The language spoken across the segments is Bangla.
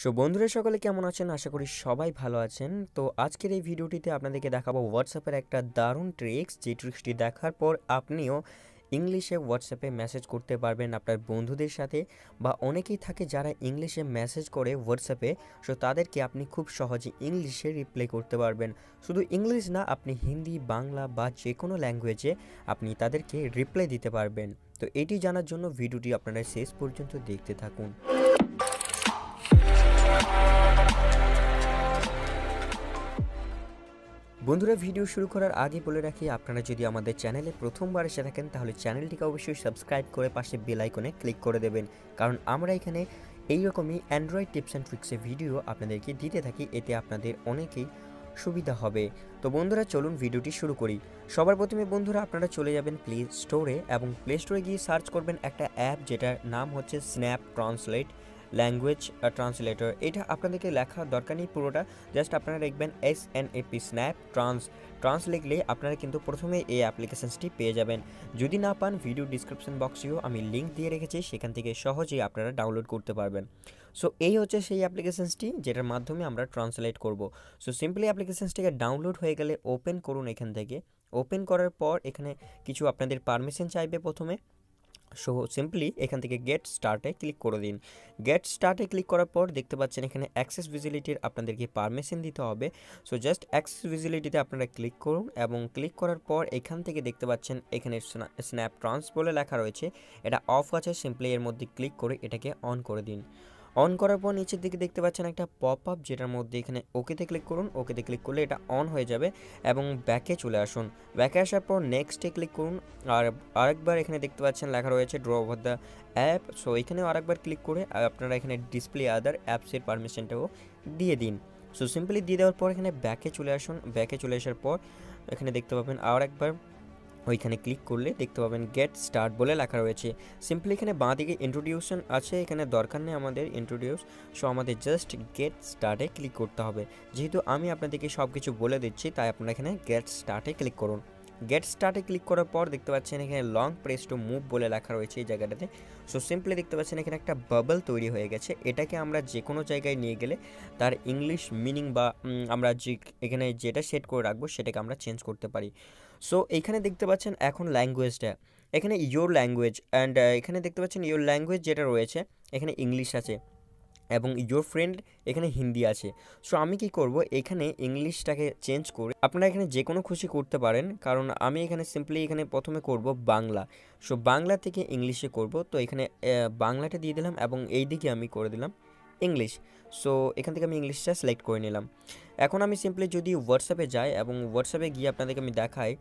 বন্ধুরা সকলে কেমন আছেন? আশা করি সবাই ভালো আছেন। তো আজকের এই ভিডিওটিতে আপনাদেরকে দেখাবো হোয়াটসঅ্যাপের একটা দারুণ ট্রিক্স, যে ট্রিক্সটি দেখার পর আপনিও ইংলিশে হোয়াটসঅ্যাপে মেসেজ করতে পারবেন আপনার বন্ধুদের সাথে, বা অনেকেই থাকে যারা ইংলিশে মেসেজ করে হোয়াটসঅ্যাপে, তাদেরকে আপনি খুব সহজে ইংলিশে রিপ্লাই করতে পারবেন। শুধু ইংলিশ না, আপনি হিন্দি, বাংলা বা যে কোনো ল্যাঙ্গুয়েজে আপনি তাদেরকে রিপ্লাই দিতে পারবেন। তো এটি জানার জন্য ভিডিওটি আপনারা শেষ পর্যন্ত দেখতে থাকুন। বন্ধুরা, ভিডিও শুরু করার আগে বলে রাখি, আপনারা যদি আমাদের চ্যানেলে প্রথমবার এসে থাকেন তাহলে চ্যানেলটিকে অবশ্যই সাবস্ক্রাইব করে পাশে বেল আইকনে ক্লিক করে দেবেন, কারণ আমরা এখানে এইরকমই অ্যান্ড্রয়েড টিপস অ্যান্ড ট্রিক্সের ভিডিও আপনাদেরকে দিতে থাকি, এতে আপনাদের অনেকেই সুবিধা হবে। তো বন্ধুরা, চলুন ভিডিওটি শুরু করি। সবার প্রথমে বন্ধুরা, আপনারা চলে যাবেন প্লে স্টোরে, এবং প্লে স্টোরে গিয়ে সার্চ করবেন একটা অ্যাপ যেটার নাম হচ্ছে স্ন্যাপ ট্রান্সলেট ল্যাঙ্গুয়েজ ট্রান্সলেটর। এটা আপনাদেরকে লেখার দরকার নেই পুরোটা, জাস্ট আপনারা লিখবেন SNAP স্ন্যাপ ট্রান্স লিখলে আপনারা কিন্তু প্রথমে এই অ্যাপ্লিকেশনসটি পেয়ে যাবেন। যদি না পান, ভিডিও ডিসক্রিপশন বক্সেও আমি লিঙ্ক দিয়ে রেখেছি, সেখান থেকে সহজেই আপনারা ডাউনলোড করতে পারবেন। এই হচ্ছে সেই অ্যাপ্লিকেশনসটি যেটার মাধ্যমে আমরা ট্রান্সলেট করব। সিম্পলি অ্যাপ্লিকেশনসটিকে ডাউনলোড হয়ে গেলে ওপেন করুন। এখান থেকে ওপেন করার পর এখানে কিছু আপনাদের পারমিশন চাইবে প্রথমে। সিম্পলি এখান থেকে গেট স্টার্টে ক্লিক করে দিন। গেট স্টার্টে ক্লিক করার পর দেখতে পাচ্ছেন এখানে অ্যাক্সেস ভিজিবিলিটির আপনাদেরকে পারমিশন দিতে হবে। জাস্ট অ্যাক্সেস ভিজিবিলিটিতে আপনারা ক্লিক করুন, এবং ক্লিক করার পর এখান থেকে দেখতে পাচ্ছেন এখানে স্ন্যাপ ট্রান্স বলে লেখা রয়েছে, এটা অফ আছে। সিম্পলি এর মধ্যে ক্লিক করে এটাকে অন করে দিন। অন করার পর নিচের দিকে দেখতে পাচ্ছেন একটা পপ আপ, যেটার মধ্যে এখানে ওকেতে ক্লিক করুন। ওকেতে ক্লিক করলে এটা অন হয়ে যাবে, এবং ব্যাকে চলে আসুন। ব্যাকে আসার পর নেক্সটে ক্লিক করুন, আর আরেকবার এখানে দেখতে পাচ্ছেন লেখা রয়েছে ড্র ওভার দ্য অ্যাপ। এখানেও আরেকবার ক্লিক করে আপনারা এখানে ডিসপ্লে আদার অ্যাপসের পারমিশনটাও দিয়ে দিন। সিম্পলি দিয়ে দেওয়ার পর এখানে ব্যাকে চলে আসুন। ব্যাকে চলে আসার পর এখানে দেখতে পাবেন আর একবার ওইখানে ক্লিক করলে দেখতে পাবেন গেট স্টার্ট বলে লেখা রয়েছে। সিম্পলি এখানে বাঁ দিকে ইন্ট্রোডিউশন আছে, এখানে দরকার নেই আমাদের ইন্ট্রোডিউস। আমাদের জাস্ট গেট স্টার্টে ক্লিক করতে হবে। যেহেতু আমি আপনাদেরকে সব কিছু বলে দিচ্ছি, তাই আপনারা এখানে গেট স্টার্টে ক্লিক করুন। গেট স্টার্টে ক্লিক করার পর দেখতে পাচ্ছেন এখানে লং প্রেস টু মুভ বলে লেখা রয়েছে এই জায়গাটাতে। সিম্পলি দেখতে পাচ্ছেন এখানে একটা বাবল তৈরি হয়ে গেছে। এটাকে আমরা যে কোনো জায়গায় নিয়ে গেলে তার ইংলিশ মিনিং বা আমরা যে এখানে যেটা সেট করে রাখবো সেটাকে আমরা চেঞ্জ করতে পারি। এখানে দেখতে পাচ্ছেন এখন ল্যাঙ্গুয়েজটা, এখানে ইয়োর ল্যাঙ্গুয়েজ, অ্যান্ড এখানে দেখতে পাচ্ছেন ইয়োর ল্যাঙ্গুয়েজ যেটা রয়েছে এখানে ইংলিশ আছে, এবং ইয়োর ফ্রেন্ড এখানে হিন্দি আছে। আমি কি করব, এখানে ইংলিশটাকে চেঞ্জ করে আপনারা এখানে যে কোনো খুশি করতে পারেন, কারণ আমি এখানে সিম্পলি এখানে প্রথমে করব বাংলা। বাংলা থেকে ইংলিশে করব। তো এখানে বাংলাটা দিয়ে দিলাম, এবং এই দিকে আমি করে দিলাম ইংলিশ। এখান থেকে আমি ইংলিশটা সিলেক্ট করে নিলাম। এখন আমি সিম্পলি যদি হোয়াটসঅ্যাপে যাই, এবং হোয়াটসঅ্যাপে গিয়ে আপনাদেরকে আমি দেখাই।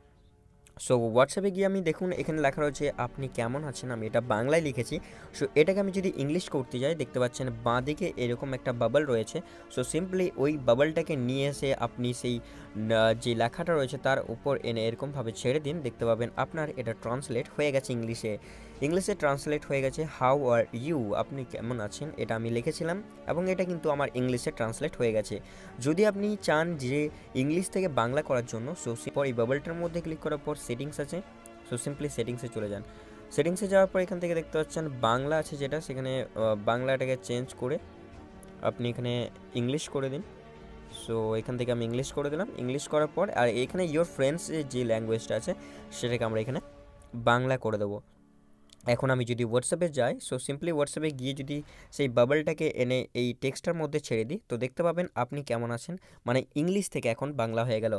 হোয়াটসঅ্যাপে গিয়ে আমি দেখুন এখানে লেখা রয়েছে আপনি কেমন আছেন, আমি এটা বাংলায় লিখেছি। এটাকে আমি যদি ইংলিশ করতে যাই, দেখতে পাচ্ছেন বাঁ দিকে এরকম একটা বাবল রয়েছে। সিম্পলি ওই বাবলটাকে নিয়ে এসে আপনি সেই যে লেখাটা রয়েছে তার উপর এনে এরকমভাবে ছেড়ে দিন। দেখতে পাবেন আপনার এটা ট্রান্সলেট হয়ে গেছে ইংলিশে ট্রান্সলেট হয়ে গেছে। হাউ আর ইউ, আপনি কেমন আছেন, এটা আমি লিখেছিলাম, এবং এটা কিন্তু আমার ইংলিশে ট্রান্সলেট হয়ে গেছে। যদি আপনি চান যে ইংলিশ থেকে বাংলা করার জন্য, পর এই বাবলটার মধ্যে ক্লিক করার পর সেটিংস আছে। সিম্পলি সেটিংসে চলে যান। সেটিংসে যাওয়ার পর এখান থেকে দেখতে পাচ্ছেন বাংলা আছে যেটা, সেখানে বাংলাটাকে চেঞ্জ করে আপনি এখানে ইংলিশ করে দিন। এখান থেকে আমি ইংলিশ করে দিলাম। ইংলিশ করার পর আর এখানে ইয়োর ফ্রেন্ডস যে ল্যাঙ্গুয়েজটা আছে সেটাকে আমরা এখানে বাংলা করে দেবো। এখন আমি যদি হোয়াটসঅ্যাপে যাই, সিম্পলি হোয়াটসঅ্যাপে গিয়ে যদি সেই বাবলটাকে এনে এই টেক্সটার মধ্যে ছেড়ে দিই, তো দেখতে পাবেন আপনি কেমন আছেন, মানে ইংলিশ থেকে এখন বাংলা হয়ে গেল।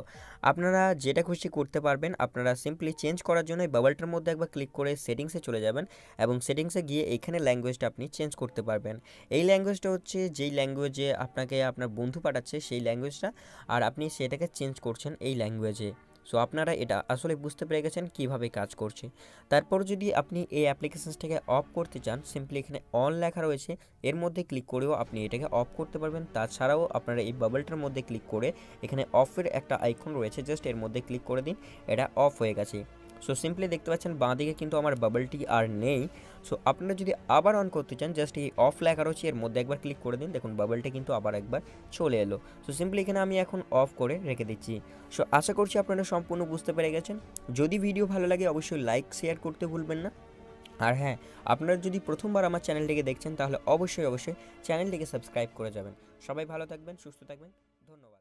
আপনারা যেটা খুশি করতে পারবেন। আপনারা সিম্পলি চেঞ্জ করার জন্য এই বাবলটার মধ্যে একবার ক্লিক করে সেটিংসে চলে যাবেন, এবং সেটিংসে গিয়ে এখানে ল্যাঙ্গুয়েজটা আপনি চেঞ্জ করতে পারবেন। এই ল্যাঙ্গুয়েজটা হচ্ছে যেই ল্যাঙ্গুয়েজে আপনাকে আপনার বন্ধু পাঠাচ্ছে সেই ল্যাঙ্গুয়েজটা, আর আপনি সেটাকে চেঞ্জ করছেন এই ল্যাঙ্গুয়েজে। আপনারা এটা আসলে বুঝতে পেরে গেছেন কীভাবে কাজ করছে। তারপর যদি আপনি এই অ্যাপ্লিকেশনসটাকে অফ করতে চান, সিম্পলি এখানে অন লেখা রয়েছে, এর মধ্যে ক্লিক করেও আপনি এটাকে অফ করতে পারবেন। তাছাড়াও আপনারা এই বাবলটার মধ্যে ক্লিক করে এখানে অফের একটা আইকন রয়েছে, জাস্ট এর মধ্যে ক্লিক করে দিন, এটা অফ হয়ে গেছে। সিম্পলি দেখতে পাচ্ছেন বাঁ দিকে কিন্তু আমার বাবলটি আর নেই। আপনারা যদি আবার অন করতে চান, জাস্ট এই অফ লেখা রয়েছে এর মধ্যে একবার ক্লিক করে দিন, দেখুন বাবলটা কিন্তু আবার একবার চলে এলো। সিম্পলি এখানে আমি এখন অফ করে রেখে দিচ্ছি। আশা করছি আপনারা সম্পূর্ণ বুঝতে পেরে গেছেন। যদি ভিডিও ভালো লাগে অবশ্যই লাইক শেয়ার করতে ভুলবেন না, আর হ্যাঁ, আপনারা যদি প্রথমবার আমার চ্যানেলটিকে দেখছেন তাহলে অবশ্যই চ্যানেলটিকে সাবস্ক্রাইব করে যাবেন। সবাই ভালো থাকবেন, সুস্থ থাকবেন। ধন্যবাদ।